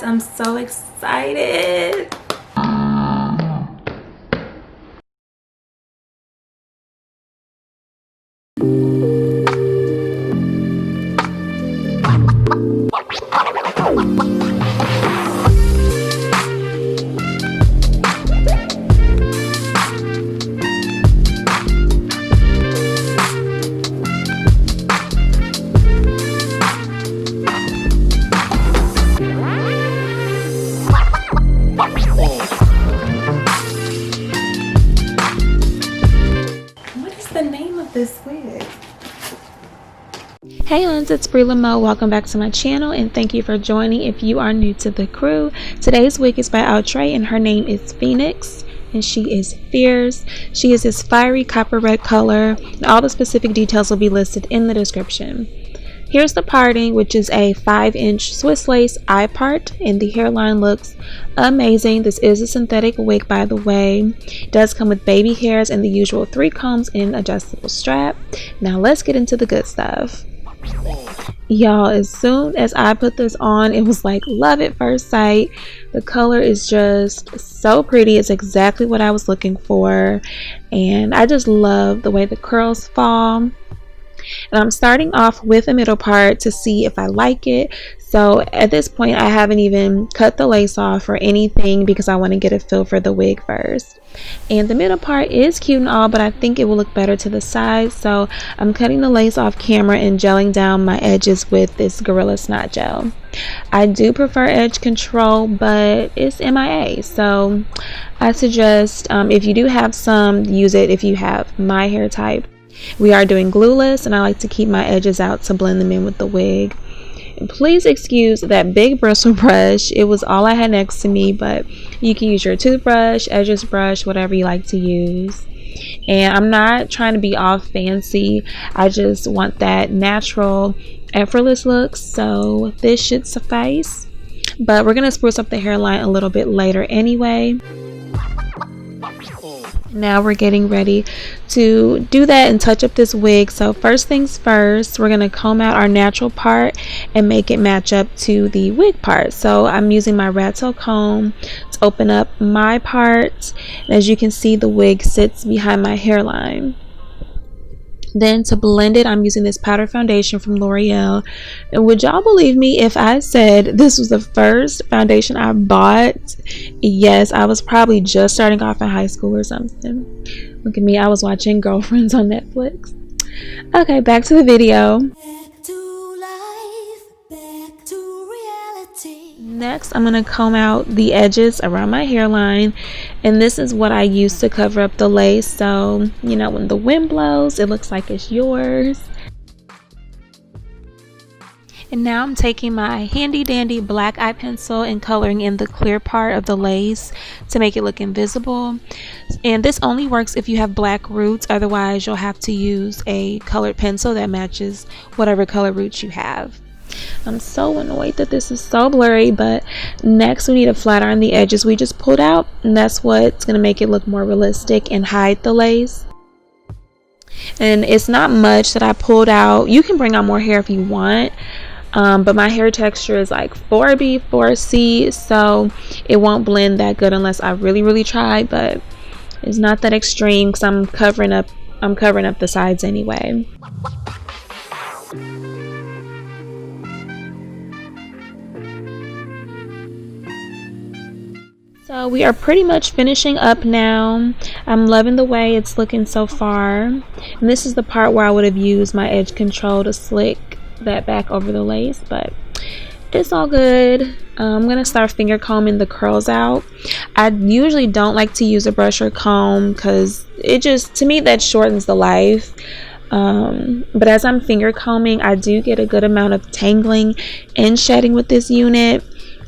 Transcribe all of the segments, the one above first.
I'm so excited. What is the name of this wig? Hey Huns, it's Mo. Welcome back to my channel and thank you for joining if you are new to the crew. Today's wig is by Outre and her name is Phoenix and she is fierce. She is this fiery copper red color and all the specific details will be listed in the description. Here's the parting, which is a 5-inch Swiss lace eye part, and the hairline looks amazing. This is a synthetic wig, by the way. It does come with baby hairs and the usual 3 combs and adjustable strap. Now let's get into the good stuff. Y'all, as soon as I put this on, it was like love at first sight. The color is just so pretty. It's exactly what I was looking for, and I just love the way the curls fall. And I'm starting off with a middle part to see if I like it. So at this point I haven't even cut the lace off or anything because I want to get a feel for the wig first. And the middle part is cute and all, but I think it will look better to the sides, so I'm cutting the lace off camera and gelling down my edges with this Gorilla Snot gel. I do prefer edge control, but it's MIA, so I suggest if you do have some, use it if you have my hair type. We are doing glueless and I like to keep my edges out to blend them in with the wig. And please excuse that big bristle brush. It was all I had next to me, but you can use your toothbrush, edges brush, whatever you like to use. And I'm not trying to be all fancy. I just want that natural, effortless look, so this should suffice. But we're going to spruce up the hairline a little bit later anyway. Now we're getting ready to do that and touch up this wig. So first things first, we're going to comb out our natural part and make it match up to the wig part. So I'm using my rat tail comb to open up my part. And as you can see, the wig sits behind my hairline. Then to blend it, I'm using this powder foundation from L'Oreal. And would y'all believe me if I said this was the first foundation I bought? Yes, I was probably just starting off in high school or something. Look at me, I was watching Girlfriends on Netflix. Okay, back to the video. Next, I'm going to comb out the edges around my hairline, and this is what I use to cover up the lace, so you know when the wind blows it looks like it's yours. And now I'm taking my handy dandy black eye pencil and coloring in the clear part of the lace to make it look invisible. And this only works if you have black roots, otherwise you'll have to use a colored pencil that matches whatever color roots you have. I'm so annoyed that this is so blurry, but next we need a flat iron the edges we just pulled out, and that's what's going to make it look more realistic and hide the lace. And it's not much that I pulled out. You can bring out more hair if you want, but my hair texture is like 4B 4C, so it won't blend that good unless I really try, but it's not that extreme because I'm covering up the sides anyway. So we are pretty much finishing up now. I'm loving the way it's looking so far. And this is the part where I would have used my edge control to slick that back over the lace, but it's all good. I'm gonna start finger combing the curls out. I usually don't like to use a brush or comb because it just, to me, that shortens the life. But as I'm finger combing, I do get a good amount of tangling and shedding with this unit.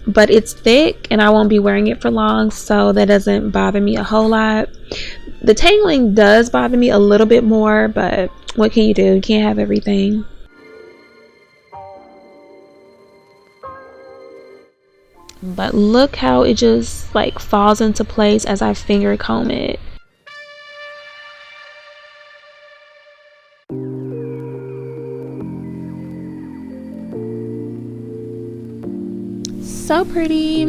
But it's thick and I won't be wearing it for long, so that doesn't bother me a whole lot. The tangling does bother me a little bit more, but what can you do? You can't have everything. But look how it just like falls into place as I finger comb it. So pretty.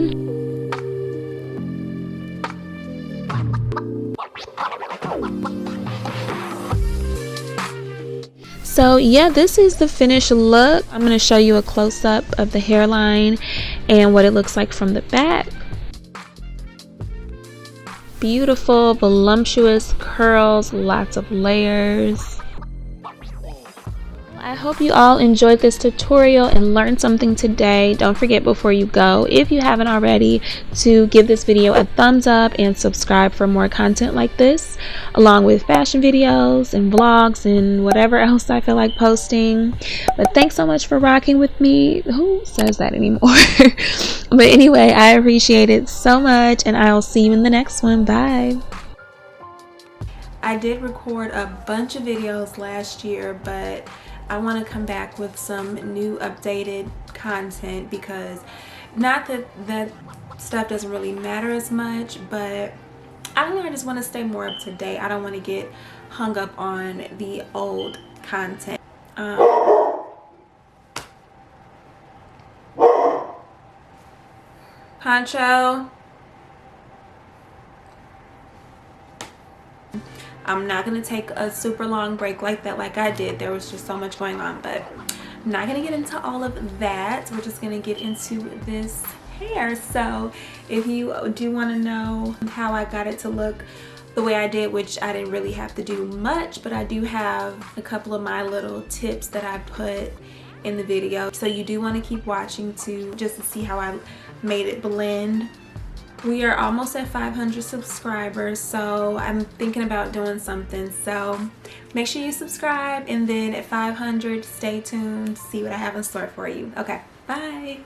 So yeah, this is the finished look. I'm going to show you a close-up of the hairline and what it looks like from the back. Beautiful, voluptuous curls, lots of layers. I hope you all enjoyed this tutorial and learned something today. Don't forget, before you go, if you haven't already, to give this video a thumbs up and subscribe for more content like this, along with fashion videos and vlogs and whatever else I feel like posting. But thanks so much for rocking with me. Who says that anymore? But anyway, I appreciate it so much, and I'll see you in the next one. Bye. I did record a bunch of videos last year, but I want to come back with some new updated content, because not that that stuff doesn't really matter as much, but I don't know, I just want to stay more up to date. I don't want to get hung up on the old content. Poncho, I'm not going to take a super long break like that like I did. There was just so much going on, but I'm not going to get into all of that. We're just going to get into this hair. So if you do want to know how I got it to look the way I did, which I didn't really have to do much, but I do have a couple of my little tips that I put in the video. So you do want to keep watching too, just to see how I made it blend. We are almost at 500 subscribers, so I'm thinking about doing something. So make sure you subscribe, and then at 500, stay tuned to see what I have in store for you. Okay, bye.